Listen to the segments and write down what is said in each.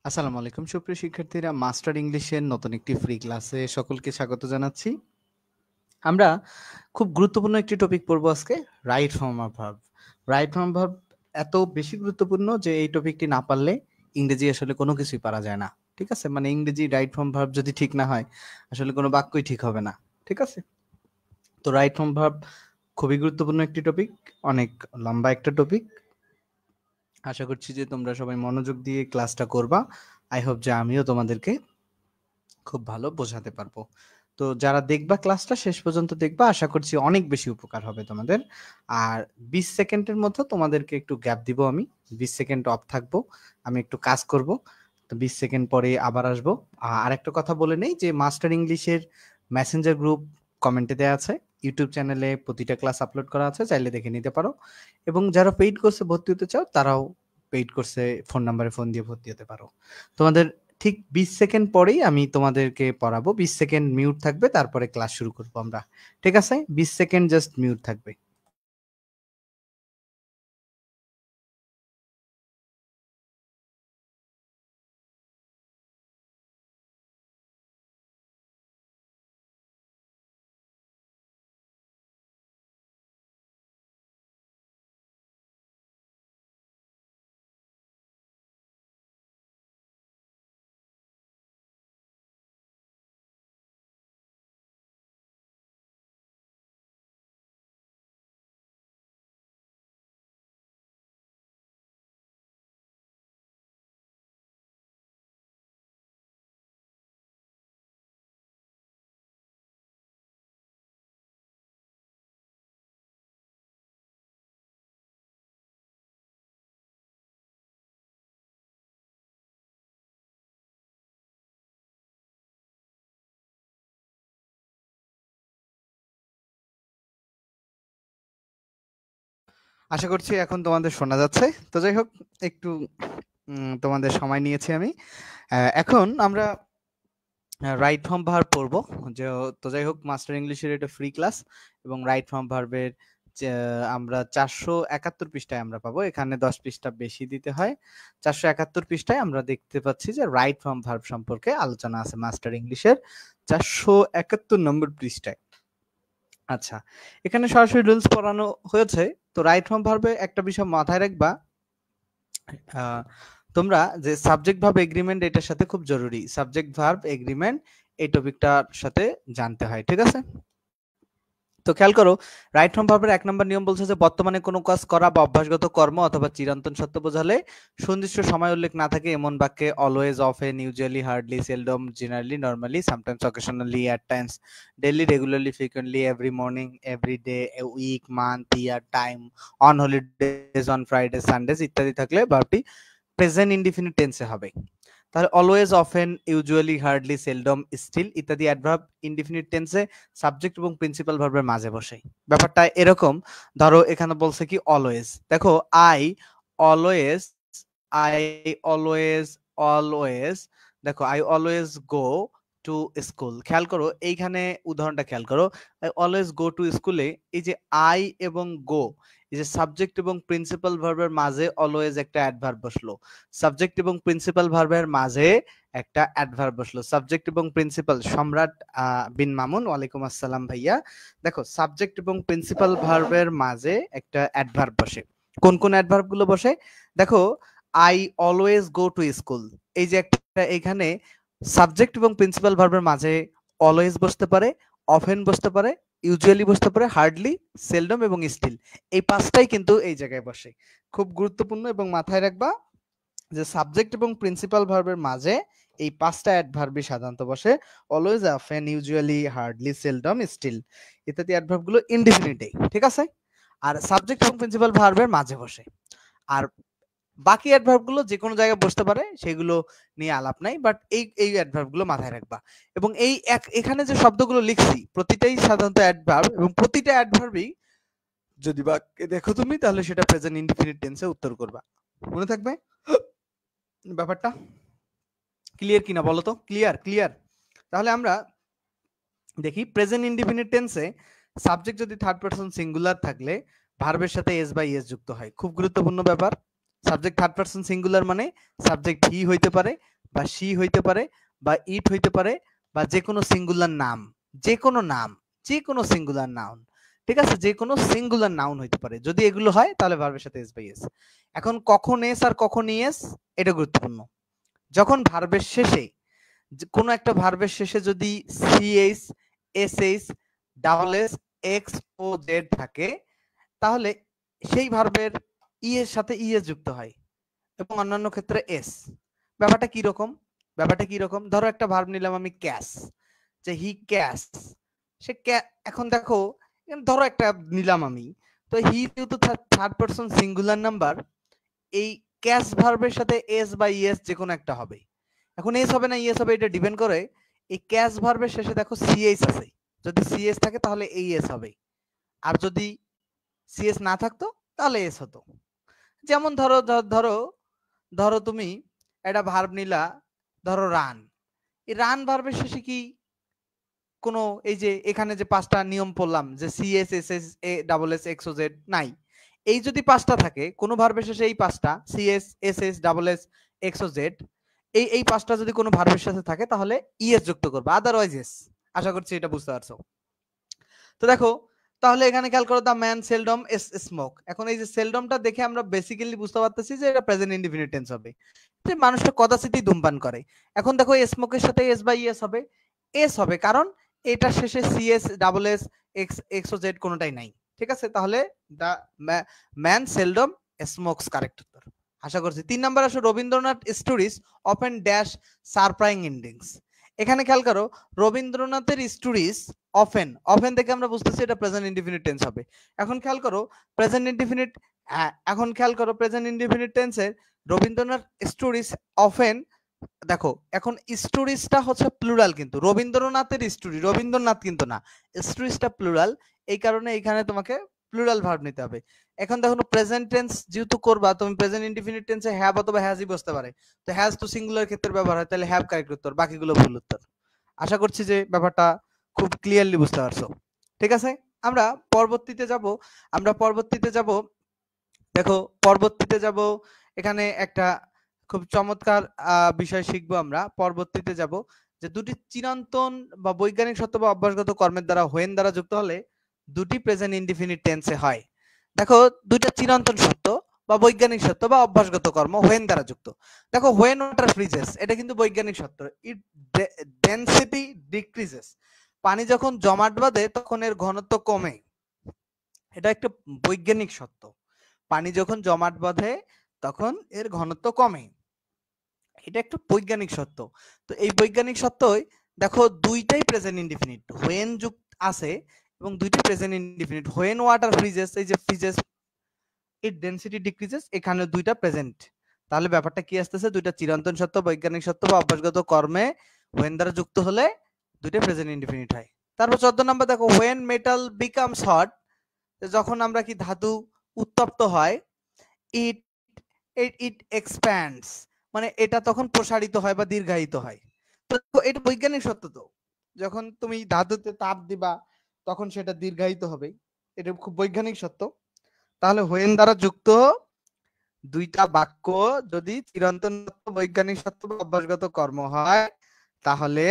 আসসালামু আলাইকুম সুপ্রিয় শিক্ষার্থীরা, মাস্টার ইংলিশের নতুন একটি ফ্রি ক্লাসে সকলকে স্বাগত জানাচ্ছি। আমরা খুব গুরুত্বপূর্ণ একটি টপিক পড়বো আজকে, right form of verb. Right form verb এত বেশি গুরুত্বপূর্ণ যে এই টপিকটি না পারলে ইংরেজি আসলে কোনো কিছুই পারা যায় না। ঠিক আছে, মানে ইংরেজি রাইট ফর্ম ভার্ব যদি ঠিক না হয় আসলে কোনো বাক্যই ঠিক হবে না। ঠিক আছে, তো রাইট ফর্ম ভার্ব খুবই গুরুত্বপূর্ণ একটি টপিক, অনেক লম্বা একটা টপিক। আশা করছি যে তোমরা সবাই মনোযোগ দিয়ে ক্লাসটা করবা। আই হোপ যে আমিও তোমাদেরকে খুব ভালো বোঝাতে পারবো। তো যারা দেখবা ক্লাসটা শেষ পর্যন্ত দেখবা, আশা করছি অনেক বেশি উপকার হবে তোমাদের। আর 20 সেকেন্ডের মতো তোমাদেরকে একটু গ্যাপ দিব আমি, 20 সেকেন্ড অফ থাকবো, আমি একটু কাজ করব। তো 20 সেকেন্ড পরে আবার আসবো। আর একটা কথা বলে নেই যে মাস্টার ইংলিশের মেসেঞ্জার গ্রুপ কমেন্টে দেওয়া আছে, ইউটিউব চ্যানেলে প্রতিটা ক্লাস আপলোড করা আছে, চাইলে দেখে নিতে পারো। এবং যারা পেইড কোর্সে ভর্তি হতে চাও তারাও পেইড কোর্সে ফোন নাম্বারে ফোন দিয়ে ভর্তি হতে পারো। তোমাদের ঠিক 20 সেকেন্ড পরেই আমি তোমাদেরকে পড়াবো। 20 সেকেন্ড মিউট থাকবে, তারপরে ক্লাস শুরু করবো আমরা। ঠিক আছে, 20 সেকেন্ড জাস্ট মিউট থাকবে। আশা করছি এখন তোমাদের শোনা যাচ্ছে। তো যাই হোক, একটু তোমাদের সময় নিয়েছি আমি। এখন আমরা রাইট ফর্ম ভার্ব পড়বো। যে তো যাই হোক, মাস্টার ইংলিশের এটা ফ্রি ক্লাস এবং রাইট ফর্ম ভার্বের আমরা 471 পৃষ্ঠায় আমরা পাবো। এখানে 10 পৃষ্ঠা বেশি দিতে হয়। 471 পৃষ্ঠায় আমরা দেখতে পাচ্ছি যে রাইট ফর্ম ভার্ব সম্পর্কে আলোচনা আছে মাস্টার ইংলিশের 471 নম্বর পৃষ্ঠায়। আচ্ছা, এখানে সরাসরি রুলস পড়ানো হয়েছে। তো রাইট ফর্ম ভার্বে একটা বিষয় মাথায় রাখবা, আহ, তোমরা যে সাবজেক্ট ভার্ব এগ্রিমেন্ট এটার সাথে খুব জরুরি, সাবজেক্ট ভার্ব এগ্রিমেন্ট এই টপিকটার সাথে জানতে হয়। ঠিক আছে, তো খেয়াল করো, রাইট ফর্ম ভার্বের 1 নম্বর নিয়ম বলছে যে বর্তমানে কোনো কাজ করা বা অভ্যাসগত কর্ম অথবা চিরন্তন সত্য বোঝালে সুনির্দিষ্ট সময় উল্লেখ না থাকে এমন বাক্যে always, often, usually, hardly, seldom, generally, normally, sometimes, occasionally, at times, daily, regularly, frequently, every morning, every day, a week, month, year, time, on holidays, on Friday, Sundays ইত্যাদি থাকলে ভার্বটি প্রেজেন্ট ইনডিফিনিট টেন্সে হবে। তাহলে always, often, usually, hardly, seldom, still ইত্যাদি adverb indefinite টেন্সে subject এবং principal ভার্বের মাঝে বসে। ব্যাপারটা এরকম, ধরো এখানে বলছে কি অলওয়েজ, দেখো অলওয়েজ আই অলওয়েজ অলওয়েজ দেখো I always go to school. খেয়াল করো এইখানে উদাহরণটা খেয়াল করো, আই অলওয়েজ গো টু স্কুলে এই যে আই এবং গো, এই যে সাবজেক্ট এবং প্রিন্সিপাল ভার্বের মাঝে অলওয়েজ একটা অ্যাডভার্ব বসলো। সাবজেক্ট এবং প্রিন্সিপাল ভার্বের মাঝে একটা অ্যাডভার্ব বসলো। সাবজেক্ট এবং প্রিন্সিপাল, সম্রাট বিন মামুন, ওয়ালাইকুম আসসালাম ভাইয়া। দেখো সাবজেক্ট এবং প্রিন্সিপাল ভার্বের মাঝে একটা অ্যাডভার্ব বসে। কোন কোন অ্যাডভার্ব গুলো বসে দেখো, I always go to school, এই যে একটা এখানে সাবজেক্ট এবং প্রিন্সিপাল ভার্বের মাঝে অলওয়েজ বসতে পারে, অফেন বসতে পারে, ইউজুয়ালি বসতে পারে, হার্ডলি, সেলডম এবং স্টিল, এই পাঁচটাই কিন্তু এই জায়গায় বসে। খুব গুরুত্বপূর্ণ এবং মাথায় রাখবা যে সাবজেক্ট এবং প্রিন্সিপাল ভার্বের মাঝে এই পাঁচটা অ্যাডভার্বই সাধারণত বসে, always, often, usually, hardly, seldom, still ইত্যাদি অ্যাডভার্ব গুলো ইনডিফিনিটে। ঠিক আছে, আর সাবজেক্ট এবং প্রিন্সিপাল ভার্বের মাঝে বসে। আর বাকি অ্যাডভার্ব গুলো যে কোনো জায়গায় বসতে পারে, সেগুলো নিয়ে আলাপ নাই, বাট এই এই অ্যাডভার্ব গুলো মাথায় রাখবা। এবং এই এখানে যে শব্দগুলো লিখছি প্রতিটাই সাধারণত অ্যাডভার্ব, এবং প্রতিটা অ্যাডভার্বই যদি বাক্যে দেখো তুমি তাহলে সেটা প্রেজেন্ট ইনডিফিনিট টেন্সে উত্তর করবা। মনে থাকবে ব্যাপারটা? ক্লিয়ার কিনা বলো তো? Clear clear. তাহলে আমরা দেখি প্রেজেন্ট ইনডিফিনিট টেন্সে সাবজেক্ট যদি থার্ড পারসন সিঙ্গুলার থাকলে ভার্বের সাথে এস বাই এস যুক্ত হয়। খুব গুরুত্বপূর্ণ ব্যাপার, সাবজেক্ট থার্ড পারসন সিঙ্গুলার মানে সাবজেক্ট হি হইতে পারে বা শি হইতে পারে বা ইট হইতে পারে বা যে কোনো সিঙ্গুলার নাম, যে কোনো নাম, যে কোনো সিঙ্গুলার নাউন, ঠিক আছে, যে কোনো সিঙ্গুলার নাউন হইতে পারে। যদি এগুলো হয় তাহলে ভার্বের সাথে এস বাই এস। এখন কখন এস আর কখন ইএস এটা গুরুত্বপূর্ণ। যখন ভার্বের শেষে কোনো একটা ভার্বের শেষে যদি CS, SS, double S, X ও জেড থাকে তাহলে সেই ভার্বের ই এর সাথে ইএস যুক্ত হয় এবং অন্যান্য ক্ষেত্রে এস। ব্যাপারটা কি রকম? ব্যাপারটা কি রকম? ধরো একটা ভার্ব নিলাম আমি ক্যাশ, যে হি ক্যাশ, সে এখন দেখো ধরো একটা নিলাম আমি, তো হি যেহেতু থার্ড পারসন সিঙ্গুলার নাম্বার, এই ক্যাশ ভার্বের সাথে এস বা ইএস যে কোনো একটা হবে। এখন এস হবে না ইএস হবে এটা ডিপেন্ড করে এই ক্যাশ ভার্বের শেষে দেখো সিএস আছে, যদি সিএস থাকে তাহলে এই এস হবে, আর যদি সিএস না থাকতো তাহলে এস হতো। যেমন ধরো ধরো ধরো তুমি একটা ভার্ব নিলা, ধরো রান, এই রান ভার্বের শেষে কি কোনো এই যে এখানে যে পাঁচটা নিয়ম পড়লাম যে সিএস, এসএস, এ ডাবল এস, এক্স ও জেড নাই, এই যদি পাঁচটা থাকে কোনো ভার্বের শেষে এই পাঁচটা CS, SS, double S, X ও জেড, এই পাঁচটা যদি কোনো ভার্বের সাথে থাকে তাহলে ইএস যুক্ত করবে, আদারওয়াইজ এস। আশা করছি এটা বুঝতে পারছো। তো দেখো তাহলে এখানে খেয়াল করো দা ম্যান সেলডম স্মোক। এখন এই যে সেলডমটা দেখে আমরা বেসিক্যালি বুঝতে পারতেছি যে এটা প্রেজেন্ট ইনডিফিনিট টেন্স হবে, যে মানুষটা কদাচিতই ধূমপান করে। এখন দেখো স্মোকের সাথে এস বাই এস হবে, এস হবে কারণ এটা শেষে CS, double S, X, X ও জেড কোনোটাই নাই, ঠিক আছে। তাহলে the man seldom smokes correct উত্তর। আশা করছি। 3 নাম্বার আসো Rabindranath stories often dash surprising endings. এখানে খেয়াল করো রবীন্দ্রনাথের স্টোরিজ অফেন, অফেন থেকে আমরা বুঝতেছি এটা প্রেজেন্ট ইনডিফিনিট টেন্স হবে। এখন খেয়াল করো প্রেজেন্ট ইনডিফিনিট, এখন খেয়াল করো প্রেজেন্ট ইনডিফিনিট টেন্সের রবীন্দ্রনাথ স্টোরিজ অফেন, দেখো এখন স্টোরিজটা হচ্ছে প্লুরাল, কিন্তু রবীন্দ্রনাথের স্টোরি, রবীন্দ্রনাথ কিন্তু না, স্টোরিজটা প্লুরাল, এই কারণে এখানে তোমাকে প্লুরাল ভার্ব নিতে হবে। এখন দেখো প্রেজেন্ট টেন্স যেহেতু করবা তুমি প্রেজেন্ট ইনডিফিনিট টেন্সে হ্যাভ অথবা হ্যাজই বসতে পারে, তো হ্যাজ তো সিঙ্গুলার ক্ষেত্রে ব্যবহার হয়, তাহলে হ্যাভ কারেক্ট উত্তর, বাকিগুলো ভুল উত্তর। আশা করছি যে ব্যাপারটা খুব ক্লিয়ারলি বুঝতে পারছো। ঠিক আছে, আমরা পরবর্তীতে যাব, আমরা পরবর্তীতে যাব, দেখো পরবর্তীতে যাব, এখানে একটা খুব চমৎকার বিষয় শিখবো আমরা। পরবর্তীতে যাব যে দুটি চিরন্তন বা বৈজ্ঞানিক সত্য বা অভ্যাসগত কর্মের দ্বারা হোয়েন দ্বারা যুক্ত হলে দুটি প্রেজেন্ট ইনডিফিনিট টেন্সে হয়। দেখো দুইটা চিরন্তন সত্য বা বৈজ্ঞানিক সত্য বা অভ্যাসগত কর্ম হোয়েন দ্বারা যুক্ত। দেখো হোয়েন ওয়াটার ফ্রিজেস, এটা কিন্তু বৈজ্ঞানিক সত্য, ইট ডেনসিটি ডিক্রিজেস, পানি যখন জমাট বাঁধে তখন এর ঘনত্ব কমে, এটা একটা বৈজ্ঞানিক সত্য। পানি যখন জমাট বাঁধে তখন এর ঘনত্ব কমে, এটা একটা বৈজ্ঞানিক সত্য। তো এই বৈজ্ঞানিক সত্যই দেখো দুইটাই প্রেজেন্ট ইনডিফিনিট, হোয়েন যুক্ত আছে এবং দুইটাই present indefinite. When water freezes, এই যে ফ্রিজেস ইট ডেনসিটি ডিক্রিজেস, এখানে দুইটা প্রেজেন্ট। তাহলে ব্যাপারটা কি আসতেছে, দুইটা চিরন্তন সত্য, বৈজ্ঞানিক সত্য বা অভ্যাসগত কর্মে হোয়েন দ্বারা যুক্ত হলে দুইটা প্রেজেন্ট ইনডিফিনিট হয়। তারপর 14 নম্বর দেখো হোয়েন মেটাল বিকামস হট, যখন আমরা কি ধাতু উত্তপ্ত হয়, ইট ইট এক্সপ্যান্ডস, মানে এটা তখন প্রসারিত হয় বা দীর্ঘায়িত হয়। তো এটা বৈজ্ঞানিক সত্য, তো যখন তুমি ধাতুতে তাপ দিবা তখন সেটা দীর্ঘায়িত হবে, এটা খুব বৈজ্ঞানিক সত্য। তাহলে হোয়েন দ্বারা যুক্ত দুইটা বাক্য যদি চিরন্তন সত্য, বৈজ্ঞানিক সত্য বা অভ্যাসগত কর্ম হয় তাহলে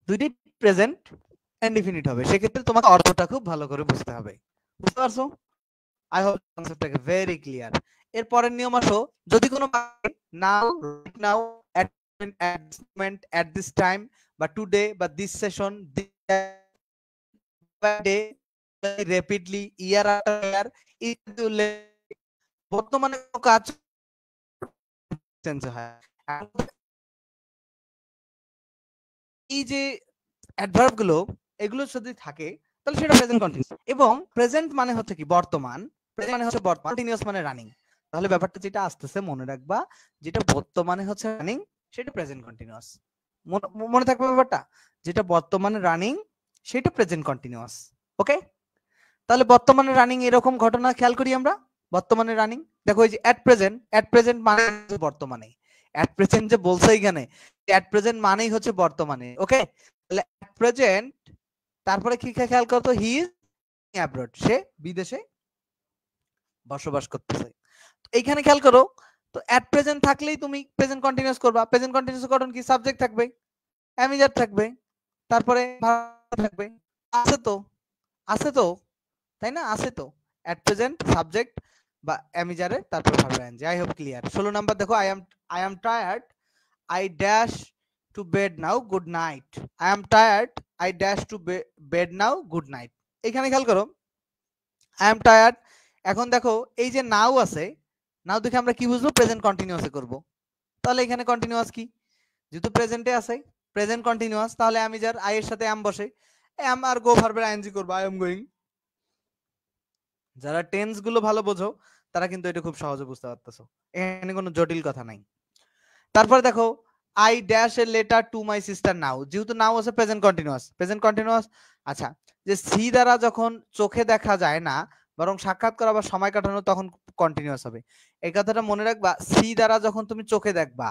দুইটি প্রেজেন্ট ইনডিফিনিট হবে। সেক্ষেত্রে তোমাকে অর্থটা খুব ভালো করে বুঝতে হবে। বুঝতে পারছো? আই হোপ কনসেপ্টটাকে ভেরি ক্লিয়ার। এর পরের নিয়ম আসো, যদি কোনো now, right now, at this moment, at this time বা টুডে বা this session, day, rapidly, year after year ইত্যাদি উল্লেখ বর্তমানে কাজ টেন্সে হয়। এই যে অ্যাডভার্ব গুলো এগুলো যদি থাকে তাহলে সেটা প্রেজেন্ট কন্টিনিউয়াস, এবং প্রেজেন্ট মানে হচ্ছে কি বর্তমান, প্রেজেন্ট মানে হচ্ছে বর্তমান, কন্টিনিউয়াস মানে রানিং। তাহলে ব্যাপারটা যেটা আসতেছে মনে রাখবা, যেটা বর্তমানে হচ্ছে রানিং সেটা প্রেজেন্ট কন্টিনিউয়াস। মনে থাকবে ব্যাপারটা, যেটা বর্তমানে রানিং সেটা প্রেজেন্ট কন্টিনিউয়াস। ওকে, তাহলে বর্তমানে রানিং এরকম ঘটনা খেয়াল করি আমরা। বর্তমানে রানিং দেখো এই যে এট প্রেজেন্ট মানে বর্তমানে, এট প্রেজেন্ট যে বলছে এখানে, এট প্রেজেন্ট মানেই হচ্ছে বর্তমানে। ওকে, তাহলে এট প্রেজেন্ট, তারপরে কি খেয়াল করতো, হি ইজ অ্যাব্রড, সে বিদেশে বসবাস করতেছে। এইখানে খেয়াল করো, তো অ্যাট প্রেজেন্ট থাকলেই তুমি প্রেজেন্ট কন্টিনিউয়াস করবা। প্রেজেন্ট কন্টিনিউয়াস গঠন কি? সাবজেক্ট থাকবে, অ্যামিজার থাকবে, তারপরে ভার্ব থাকবে। আছে তো, আছে তো, তাই না? আছে তো, অ্যাট প্রেজেন্ট সাবজেক্ট বা অ্যামিজারে তারপর ভার্ব এনজি। I hope clear. 16 নাম্বার দেখো, I am tired, I dash to bed now, good night. I am tired, I dash to bed now, good night. এখানে খেয়াল করো, I am tired, এখন দেখো এই যে নাও আছে, নাও দেখে আমরা কি বুঝবো? প্রেজেন্ট কন্টিনিউয়াসে করব। তাহলে এখানে কন্টিনিউয়াস কি? যেহেতু প্রেজেন্টে আছে, প্রেজেন্ট কন্টিনিউয়াস, তাহলে আমি যার আই এর সাথে am বসে, am আর গো ভার্বের আইএনজি করব, I am going। যারা টেন্স গুলো ভালো বোঝো তারা কিন্তু এটা খুব সহজে বুঝতে পারতেছো, এখানে কোনো জটিল কথা নাই। তারপর দেখো, I dash a letter to my sister now, যেহেতু নাও আছে প্রেজেন্ট কন্টিনিউয়াস, প্রেজেন্ট কন্টিনিউয়াস। আচ্ছা, যে সি দ্বারা যখন চোখে দেখা যায় না বরং সাক্ষাৎ করা বা সময় কাটানো, তখন কন্টিনিউয়াস হবে। এই কথাটা মনে রাখবা, সি দ্বারা যখন তুমি চোখে দেখবা,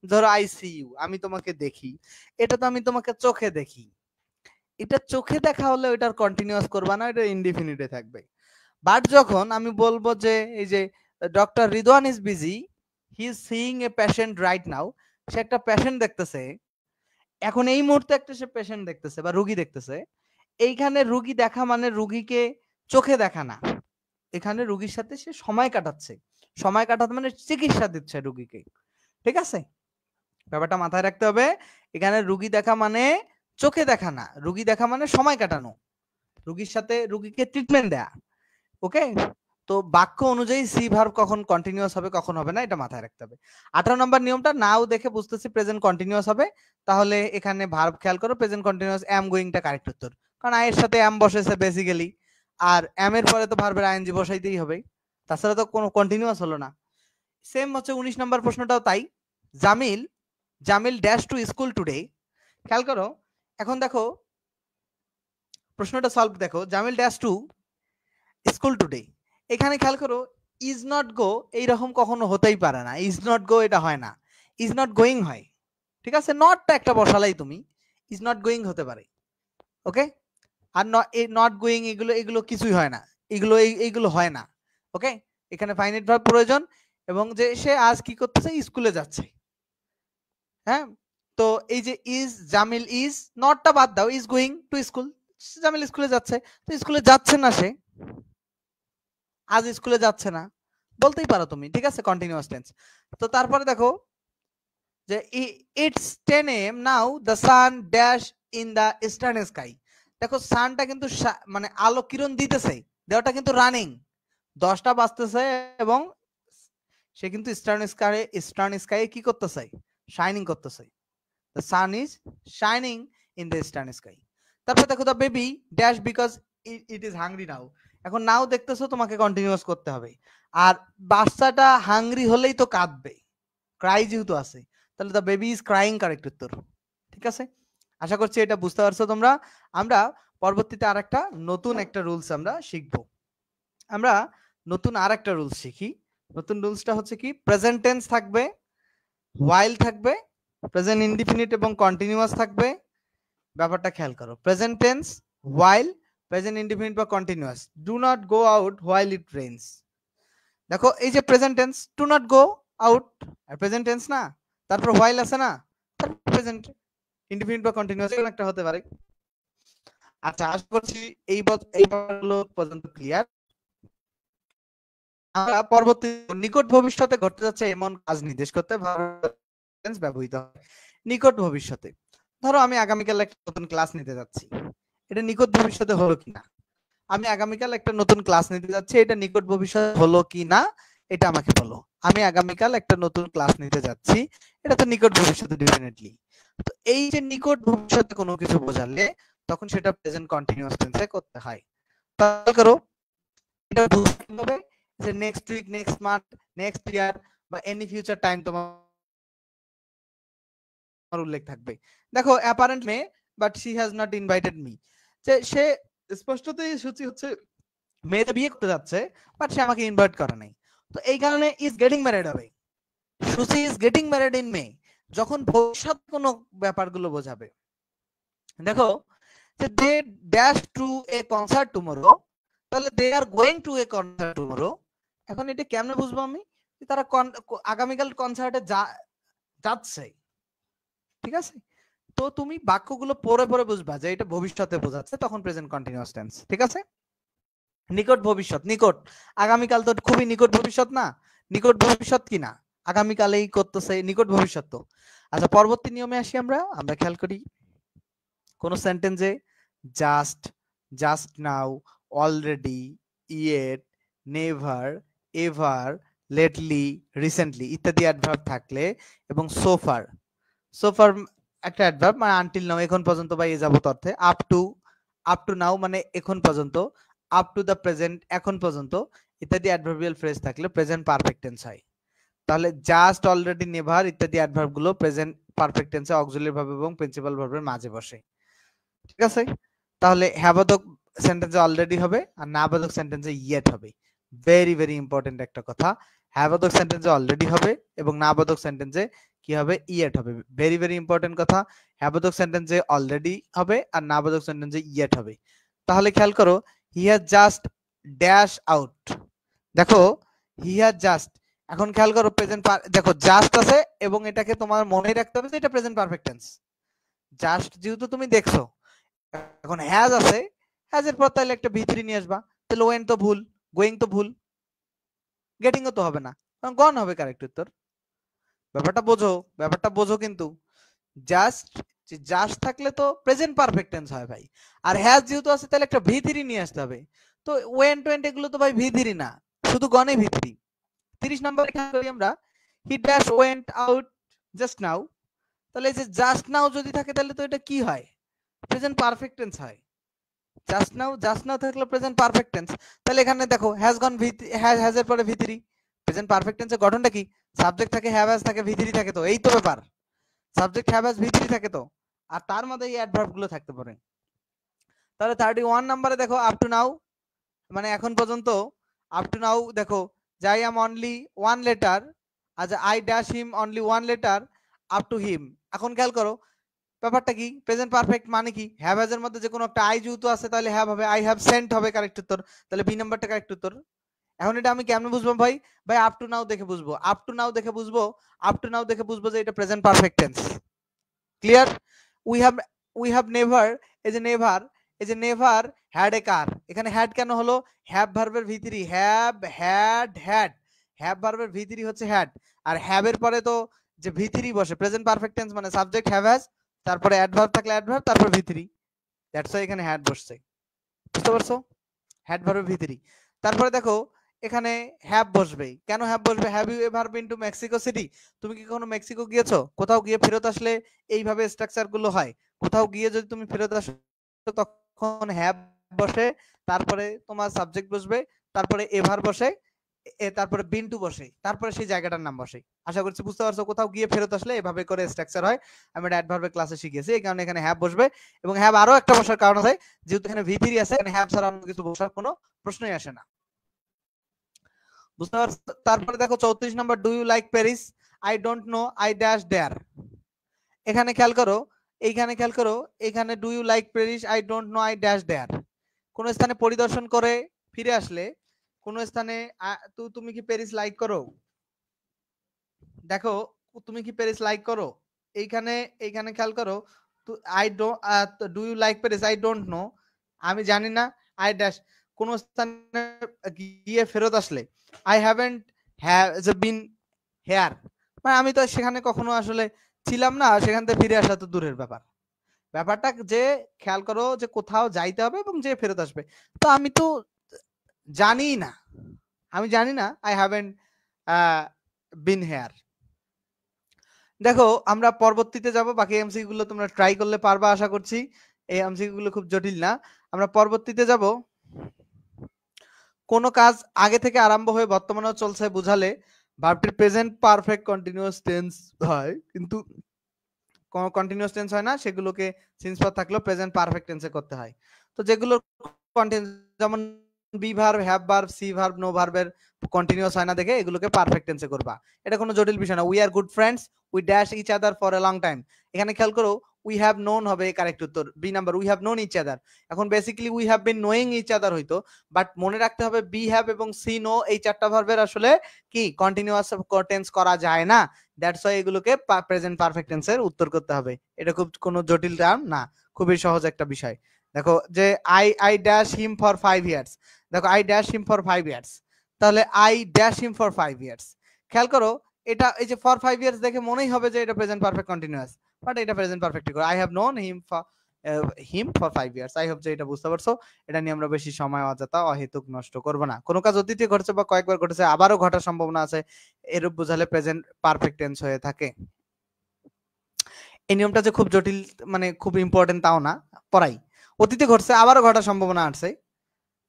ধরো আই সি ইউ, আমি তোমাকে দেখি, এটা তো আমি তোমাকে চোখে দেখি, এটা চোখে দেখা হলে ওইটার কন্টিনিউয়াস করবা না, এটা ইনডিফিনিটে থাকবে। বাট যখন আমি বলবো যে এই যে doctor Ridwan is busy, he is seeing a patient right now, সে একটা পেশেন্ট দেখতেছে, এখন এই মুহূর্তে একটা সে পেশেন্ট দেখতেছে বা রোগী দেখতেছে, এইখানে রোগী দেখা মানে রোগীকে চোখে দেখা না, এখানে রোগীর সাথে সে সময় কাটাচ্ছে, সময় কাটাতে মানে চিকিৎসা দিচ্ছে রোগীকে, ঠিক আছে? ব্যাপারটা মাথায় রাখতে হবে, এখানে রোগী দেখা মানে চোখে দেখা না, রোগী দেখা মানে সময় কাটানো, রোগীর সাথে রোগীকে ট্রিটমেন্ট দেয়া। ওকে, তো বাক্য অনুযায়ী সি ভার্ব কখন কন্টিনিউয়াস হবে কখন হবে না, এটা মাথায় রাখতে হবে। 18 নম্বর নিয়মটা, নাও দেখে বুঝতেছি প্রেজেন্ট কন্টিনিউয়াস হবে, তাহলে এখানে ভার্ব খেয়াল করো, প্রেজেন্ট কন্টিনিউয়াস, অ্যাম গোইংটা কারেক্ট উত্তর, কারণ আই এর সাথে অ্যাম বসেছে বেসিক্যালি, আর অ্যাম এর পরে তো ভার্বের আইএনজি বসাইতেই হবে, তাছাড়া তো কোনো কন্টিনিউয়াস হলো না। সেম হচ্ছে 19 নম্বর প্রশ্নটাও তাই, Jamil, Jamil dash to school today, খেয়াল করো, এখন দেখো প্রশ্নটা সলভ দেখো, Jamil dash to school today, এখানে খেয়াল করো, ইজ নট গো এইরকম কখনো হতেই পারে না, ইজ নট গো এটা হয় না, ইজ নট গোয়িং হয়, ঠিক আছে? নটটা একটা বসালাই তুমি, ইজ নট গোয়িং হতে পারে, ওকে? আর নট গোয়িং এগুলো এগুলো কিছুই হয় না, এগুলো এইগুলো হয় না, ওকে? এখানে ফাইনাইট ভার্ব প্রয়োজন, এবং যে সে আজ কি করতেছে? স্কুলে যাচ্ছে, হ্যাঁ? তো এই যে ইজ, জামিল ইজ, নটটা বাদ দাও, is going to school, Jamil স্কুলে যাচ্ছে, তো স্কুলে যাচ্ছে না সে, আজ স্কুলে যাচ্ছে না বলতেই পারো তুমি, ঠিক আছে? Continuous tense. তো তারপরে দেখো যে it's 10 AM now, the sun dash in the eastern sky, দেখো সানটা কিন্তু মানে আলো কিরণ দিতেছে, দেওয়াটা কিন্তু রানিং, 10টা বাজতেছে এবং সে কিন্তু ইস্টার্ন স্কাই কি করতেছে? শাইনিং করতেছে, the sun is shining in the eastern sky. তারপর দেখো, the baby dash because it is hungry now, এখন নাও দেখতেছো তোমাকে কন্টিনিউয়াস করতে হবে, আর বাচ্চাটা হাংরি হলেই তো কাঁদবে, ক্রাই যেহেতু আছে, তাহলে the baby is crying correct উত্তর, ঠিক আছে? আশা করছি এটা বুঝতে পারছো তোমরা। আমরা পরবর্তীতে আরেকটা নতুন একটা রুলস আমরা শিখবো, আমরা নতুন আরেকটা রুলস শিখি। নতুন রুলসটা হচ্ছে কি, প্রেজেন্ট টেন্স থাকবে, হোয়াইল থাকবে, প্রেজেন্ট ইনডিফিনিট এবং কন্টিনিউয়াস থাকবে। ব্যাপারটা খেয়াল করো, present tense, while, present indefinite বা continuous, do not go out while it rains. দেখো এই যে present tense, do not go out, আর প্রেজেন্ট টেন্স না, তারপর হোয়াইল আছে না, তারপর প্রেজেন্ট ইনডিফিনিট বা কন্টিনিউয়াস এরকম একটা হতে পারে। আচ্ছা, আশা করছি এইবার পর্যন্ত ক্লিয়ার। আমরা পরবর্তী নিকট ভবিষ্যতে ঘটতে যাচ্ছে এমন কাজ নির্দেশ করতে টেন্স ব্যবহৃত হয়। নিকট ভবিষ্যতে, ধরো আমি আগামীকাল একটা নতুন ক্লাস নিতে যাচ্ছি, এটা নিকট ভবিষ্যতে হলো কিনা? আমি আগামীকাল একটা নতুন ক্লাস নিতে যাচ্ছি, এটা নিকট ভবিষ্যৎ হলো কিনা এটা আমাকে বলো। আমি আগামীকাল একটা নতুন ক্লাস নিতে যাচ্ছি, এটা তো নিকট ভবিষ্যতে ডেফিনেটলি। তো এই যে নিকট ভবিষ্যতে কোনো কিছু বোঝালে তখন সেটা প্রেজেন্ট কন্টিনিউয়াস টেন্সে করতে হয়। তাহলে করো, এটা বুঝতে হবে যে next week, next month, next year বা এনি ফিউচার টাইম তোমার উল্লেখ থাকবে। দেখো, apparent may but she has not invited me, যে সে স্পষ্টতই সূচি হচ্ছে মেয়েতে বিয়ে করতে যাচ্ছে, বাট সে আমাকে ইনভাইট করে নাই, তো এই কারণে ইজ গেটিং ম্যারিড হবে। Suchi is getting married in May যখন ভবিষ্যৎ কোনো ব্যাপারগুলো বোঝাবে। দেখো যে they dash to a concert tomorrow, তাহলে they are going to a concert tomorrow, এখন এটা কেমনে বুঝবো আমি? তারা আগামীকাল কনসার্টে যাচ্ছে, ঠিক আছে? তো তুমি বাক্যগুলো পরে পরে বুঝবা যে এটা ভবিষ্যতে বোঝাচ্ছে, তখন প্রেজেন্ট কন্টিনিউয়াস টেন্স, ঠিক আছে? নিকট ভবিষ্যৎ, নিকট, আগামীকাল তো খুবই নিকট ভবিষ্যৎ না? নিকট ভবিষ্যৎ কি না? আগামীকালেই করতেছে, নিকট ভবিষ্যৎ তো। আচ্ছা, পরবর্তী নিয়মে আসি আমরা খেয়াল করি কোন সেন্টেন্সে just, just now, already, yet, never, ever, lately, recently ইত্যাদি অ্যাডভার্ব থাকলে এবং সোফার, সোফার একটা অ্যাডভার্ব মানে আনটিল নাও এখন পর্যন্ত বা এ যাবত অর্থে, আপ টু নাও মানে এখন পর্যন্ত, আপ টু দ্য প্রেজেন্ট এখন পর্যন্ত ইত্যাদি অ্যাডভার্বিয়াল ফ্রেজ থাকলে প্রেজেন্ট পারফেক্ট টেন্স হয়। তাহলে জাস্ট, অলরেডি, নেভার ইত্যাদি অ্যাডভার্ব গুলো প্রেজেন্ট পারফেক্ট টেন্সে অক্সিলারি ভার্ব এবং প্রিন্সিপাল ভার্বের মাঝে বসে, ঠিক আছে? তাহলে হ্যাবোধক সেন্টেন্সে অলরেডি হবে আর নাবোধক সেন্টেন্সে ইয়েট হবে। ভেরি ভেরি ইম্পর্টেন্ট একটা কথা, হ্যাবোধক সেন্টেন্সে অলরেডি হবে এবং নাবোধক সেন্টেন্সে কি হবে? ইয়েট হবে। ভেরি ভেরি ইম্পর্টেন্ট কথা, হ্যাবোধক সেন্টেন্সে অলরেডি হবে আর নাবোধক সেন্টেন্সে ইয়েট হবে। তাহলে খেয়াল করো, he has just dash out. দেখো হি হ্যাজ জাস্ট, এখন খেয়াল করো প্রেজেন্ট, দেখো জাস্ট আছে এবং এটাকে তোমার মনে রাখতে হবে যে এটা প্রেজেন্ট পারফেক্ট টেন্স। জাস্ট যেহেতু তুমি দেখছো, এখন হ্যাজ আছে, হ্যাজ এর পর তাহলে একটা ভি3 নিয়ে আসবা, তাহলে ওয়েন তো ভুল, গোয়িং তো ভুল, গেটিং ও তো হবে না, গন হবে কারেক্ট উত্তর। ব্যাপারটা বোঝো কিন্তু জাস্ট, জাস্ট থাকলে তো প্রেজেন্ট পারফেক্ট টেন্স হয় ভাই, আর হ্যাজ যেহেতু আছে তাহলে একটা ভি3 নিয়ে আসতে হবে। তো ওয়েন টোয়েন্ট এগুলো তো ভাই ভি3 না, শুধু গনে ভি3। 30 নম্বরে খেয়াল করি আমরা, he dash went out just now, তাহলে এই যে জাস্ট নাও যদি থাকে তাহলে তো এটা কি হয়? প্রেজেন্ট পারফেক্ট টেন্স হয়। জাস্ট নাও থাকলে প্রেজেন্ট পারফেক্ট টেন্স। তাহলে এখানে দেখো হ্যাজ গন হ্যাজ এর পরে ভি3, প্রেজেন্ট পারফেক্ট টেন্সের গঠনটা কি? সাবজেক্ট থাকে, হ্যাভ হ্যাজ থাকে, ভি3 থাকে, তো এই তো ব্যাপার, সাবজেক্ট হ্যাভ হ্যাজ ভি3 থাকে তো, আর তার মধ্যে এই অ্যাডভার্ব গুলো থাকতে পারে। তাহলে 31 নম্বরে দেখো আপ টু নাও মানে এখন পর্যন্ত, আপ টু নাও দেখো যাই এম অনলি ওয়ান লেটার, আচ্ছা I dash him only one letter up to him. এখন খেয়াল করো ব্যাপারটা কি? প্রেজেন্ট পারফেক্ট মানে কি? হ্যাভ হ্যাজ এর মধ্যে যে কোনো একটা আই যেহেতু আছে তাহলে হ্যাভ হবে, আই হ্যাভ সেন্ট হবে কারেক্ট উত্তর, তাহলে বি নাম্বারটা কারেক্ট উত্তর। এখন এটা আমি কেমনে বুঝবো ভাই? ভাই আপ টু নাও দেখে বুঝবো, আপ টু নাও দেখে বুঝবো, আপ টু নাও দেখে বুঝবো যে এটা present perfect tense. Clear? We have never, এই যে নেভার, এই যে নেভার হ্যাড এ কার, এখানে হ্যাড কেন হলো? হ্যাভ ভার্বের ভি3, হ্যাভ, হ্যাড, হ্যাড, হ্যাভ ভার্বের ভি3 হচ্ছে হ্যাড, আর হ্যাভ এর পরে তো যে ভি3 বসে, প্রেজেন্ট পারফেক্ট টেন্স মানে সাবজেক্ট হ্যাভ হ্যাজ, তারপরে অ্যাডভার্ব থাকলে অ্যাডভার্ব, তারপর ভি3, দ্যাটস ওয়াই এখানে হ্যাড বসছে। বুঝতে পারছো? হ্যাড ভার্বের ভি3। তারপরে দেখো এখানে হ্যাভ বসবে, কেন হ্যাভ বসবে? Have you ever been to Mexico City? তুমি কি কখনো মেক্সিকো গিয়েছো? কোথাও গিয়ে ফেরত আসলে এইভাবে স্ট্রাকচার গুলো হয়। কোথাও গিয়ে যদি তুমি ফেরত আসো তখন হ্যাভ বসে, তারপরে তোমার সাবজেক্ট বসবে, তারপরে এভার বসে, তারপরে বিন টু বসে, তারপরে সেই জায়গাটার নাম বসে। আশা করছি বুঝতে পারছো, কোথাও গিয়ে ফেরত আসলে এভাবে করে স্ট্রাকচার হয়। আমি এটা অ্যাডভার্বের ক্লাসে শিখিয়েছি, এই কারণে এখানে হ্যাভ বসবে, এবং হ্যাভ আরো একটা বসার কারণ আছে, যেহেতু এখানে ভি3 আছে, এখানে হ্যাভ ছাড়া অন্য কিছু বসার কোনো প্রশ্নই আসে না। বুঝতে পারছো? তারপরে দেখো 34 number, do you like Paris? I don't know, I dash there. এখানে খেয়াল করো, এইখানে খেয়াল করো, এখানে do you like Paris, I don't know, I dash there. কোন স্থানে পরিদর্শন করে ফিরে আসলে, কোন স্থানে তুমি কি প্যারিস লাইক করো? দেখো তুমি কি প্যারিস লাইক করো? এইখানে এইখানে খেয়াল করো, I don't, do you like Paris? I don't know, আমি জানি না, আই ড্যাশ। কোন স্থানে গিয়ে ফেরত আসলে, আই হ্যাভেন্ট বিন হেয়ার, মানে আমি তো সেখানে কখনো আসলে ছিলাম না, সেখান থেকে ফিরে আসা তো দূরের ব্যাপার। ব্যাপারটা যে খেয়াল করো যে কোথাও যাইতে হবে এবং যে ফেরত আসবে, তো আমি তো জানি না, আমি জানি না, আই হ্যাভেন্ট বিন হেয়ার। দেখো আমরা পরবর্তীতে যাব, বাকি এমসিকিউ গুলো তোমরা ট্রাই করলে পারবা আশা করছি, এই এমসিকিউ গুলো খুব জটিল না। আমরা পরবর্তীতে যাব, কোন কাজ আগে থেকে আরম্ভ হয়ে বর্তমানেও চলছে বুঝালে ভার্বটির প্রেজেন্ট পারফেক্ট কন্টিনিউয়াস টেন্স হয়, কিন্তু কন্টিনিউয়াস টেন্স হয় না, সেগুলোকে সিন্স ভার্ব থাকলেও প্রেজেন্ট পারফেক্ট টেন্সে করতে হয়। তো যেগুলো যেমন be verb, have verb, see verb, know ভার্বের কন্টিনিউয়াস হয় না দেখে এগুলোকে পারফেক্ট টেন্সে করবা, এটা কোনো জটিল বিষয় না। We are good friends, we dash each other for a long time, এখানে খেয়াল করো উই হ্যাভ নোন হবে কারেক্ট উত্তর, B number we have known each other. এখন basically we have been knowing each other হইতো, বাট মনে রাখতে হবে বি হ্যাভ এবং সি নো এই চারটা ভার্বের আসলে কি কন্টিনিউয়াস টেন্স করা যায় না, দ্যাটস ওয়াই এগুলোকে প্রেজেন্ট পারফেক্ট টেন্সের উত্তর করতে হবে। এটা খুব কোনো জটিল টার্ম না, খুবই সহজ একটা বিষয়। দেখো যে I dash him for 5 years, দেখো I dash him for 5 years, তাহলে I dash him for 5 years. খেয়াল করো এটা এই যে ফর 5 ইয়ার্স দেখে মনেই হবে যে এটা প্রেজেন্ট পারফেক্ট কন্টিনিউয়াস, বাট এটা প্রেজেন্ট পারফেক্ট করে I have known him for 5 years. I hope যে এটা বুঝতে পারছো। এটা নিয়ে আমরা বেশি সময় অযথা অহেতুক নষ্ট করব না। কোনো কাজ অতীতে ঘটেছে বা কয়েকবার ঘটেছে আবারও ঘটার সম্ভাবনা আছে, এরূপ বোঝালে প্রেজেন্ট পারফেক্ট টেন্স হয়ে থাকে। এই নিয়মটা যে খুব জটিল মানে খুব ইম্পর্টেন্ট তাও না, পড়াই। অতীতে ঘটছে আবারও ঘটার সম্ভাবনা আছে,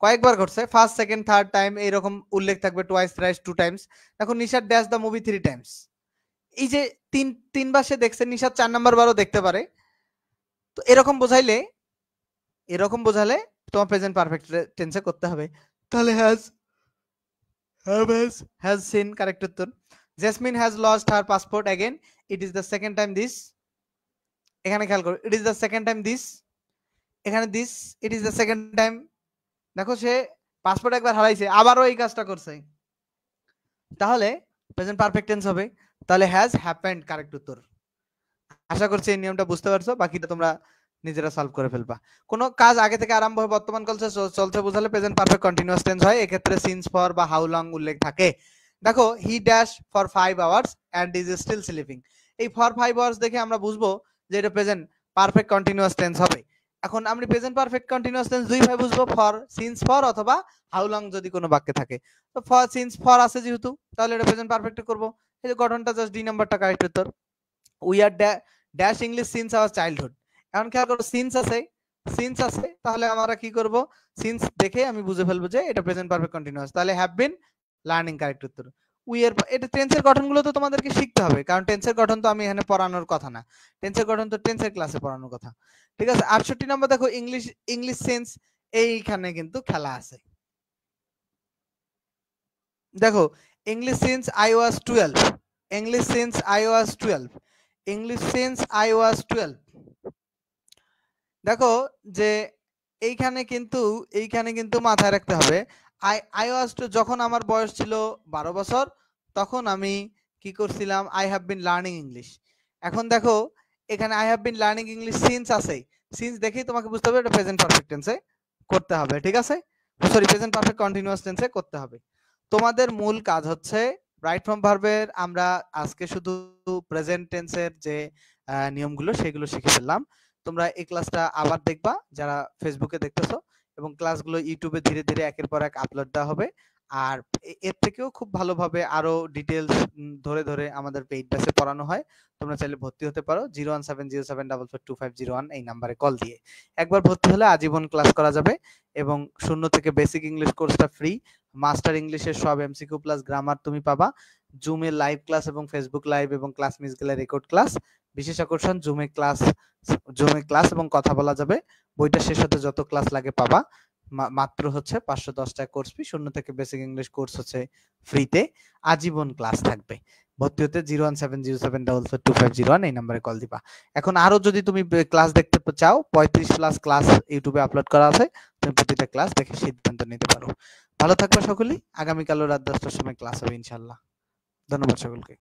কয়েকবার ঘটছে, ফার্স্ট সেকেন্ড থার্ড টাইম এইরকম উল্লেখ থাকবে, টোয়াইস থ্রাইস টু টাইমস। দেখো Nishad dash the movie 3 times, এই যে তিনবার সে দেখছে, নিশাদ 4 নাম্বার বারও দেখতে পারে। তো এরকম বোঝালে তোমার প্রেজেন্ট পারফেক্ট টেন্সে করতে হবে। তাহলে হ্যাজ সিন কারেক্ট উত্তর। Jesmin has lost her passport again, it is the second time this. এখানে খেয়াল করো it is the second time this, এখানে this it is the second time. দেখো সে পাসপোর্ট একবার হারাইছে আবারও এই কাজটা করছে, তাহলে প্রেজেন্ট পারফেক্ট টেন্স হবে। তাহলে হ্যাজ হ্যাপেন্ড কারেক্ট উত্তর। আশা করছি এই নিয়মটা বুঝতে পারছো, বাকিটা তোমরা নিজেরা সলভ করে ফেলবা। কোনো কাজ আগে থেকে আরম্ভ হয়ে বর্তমান কালে চলছে বোঝালে প্রেজেন্ট পারফেক্ট কন্টিনিউয়াস টেন্স হয়, এক্ষেত্রে সিন্স ফর বা হাউ লং উল্লেখ থাকে। দেখো he dash for 5 hours and is still sleeping, এই ফর 5 আওয়ার্স দেখে আমরা বুঝবো যে এটা প্রেজেন্ট পারফেক্ট কন্টিনিউয়াস টেন্স হবে। এখন আমরা প্রেজেন্ট পারফেক্ট কন্টিনিউয়াস টেন্স দুই ভাবে বুঝবো, ফর সিন্স ফর অথবা হাউ লং যদি কোনো বাক্যে থাকে। তো ফর সিন্স ফর আছে যেহেতু, তাহলে এটা প্রেজেন্ট পারফেক্ট করব। এই যে গঠনটা জাস্ট ডি নাম্বারটা কারেক্ট উত্তর। We are dash English since hour childhood. এখন খেয়াল করো সিন্স আছে, তাহলে আমরা কি করব, সিন্স দেখে আমি বুঝে ফেলবো যে এটা প্রেজেন্ট পারফেক্ট কন্টিনিউয়াস, তাহলে হ্যাভ বিন লার্নিং কারেক্ট উত্তর। উই এর এটা টেন্সের গঠনগুলো তো তোমাদেরকে শিখতে হবে, কারণ টেন্সের গঠন তো আমি এখানে পড়ানোর কথা না, টেন্সের গঠন তো টেন্সের ক্লাসে পড়ানোর কথা। ঠিক আছে, 68 নম্বর দেখো ইংলিশ সেন্স, এইখানে কিন্তু খেলা আছে। দেখো English since I was 12, English since I was 12, English since I was 12। দেখো যে এইখানে কিন্তু মাথায় রাখতে হবে আই ওয়াজ টু, যখন আমার বয়স ছিল 12 বছর তখন আমি কি করছিলাম, I have been learning English. এখন দেখো এখানে I have been learning English since আছে, সিন্স দেখেই তোমাকে বুঝতে হবে এটা প্রেজেন্ট পারফেক্ট টেন্সে করতে হবে। ঠিক আছে, সরি প্রেজেন্ট পারফেক্ট কন্টিনিউয়াস টেন্সে করতে হবে। তোমাদের মূল কাজ হচ্ছে রাইট ফ্রম ভার্বের, আমরা আজকে শুধু প্রেজেন্ট টেন্সের যে নিয়মগুলো সেগুলো শিখে ফেললাম। তোমরা এই ক্লাসটা আবার দেখবা যারা ফেসবুকে দেখতেছো, এবং ক্লাসগুলো ইউটিউবে ধীরে ধীরে একের পর এক আপলোড দেওয়া হবে। আর এর থেকেও খুব ভালোভাবে আরো ডিটেলস ধরে ধরে আমাদের পেইড ব্যাচে পড়ানো হয়। তোমরা চাইলে ভর্তি হতে পারো 01707442501 এই নাম্বারে কল দিয়ে। একবার ভর্তি হলে আজীবন ক্লাস করা যাবে, এবং 0 থেকে বেসিক ইংলিশ কোর্সটা ফ্রি। মাস্টার ইংলিশের সব এমসিকিউ প্লাস গ্রামার তুমি পাবা। জুমে লাইভ ক্লাস এবং ফেসবুক লাইভ এবং ক্লাস মিস গেলে রেকর্ড ক্লাস। বিশেষ আকর্ষণ জুমে ক্লাস এবং কথা বলা যাবে। বইটা শেষ হতে যত ক্লাস লাগে পাবা। মাত্র হচ্ছে 510 টাকা কোর্স ফি। 0 থেকে বেসিক ইংলিশ কোর্স হচ্ছে ফ্রিতে, আজীবন ক্লাস থাকবে। ভর্তি হতে 01707442501 এই নম্বরে কল দিবা। এখন আরো যদি তুমি ক্লাস দেখতে চাও 35+ ক্লাস ইউটিউবে আপলোড করা আছে, তুমি প্রতিটা ক্লাস দেখে সিদ্ধান্ত নিতে পারো। ভালো থাকবে সকলেই। আগামীকালও রাত 10টার সময় ক্লাস হবে ইনশাআল্লাহ। ধন্যবাদ সকলকে।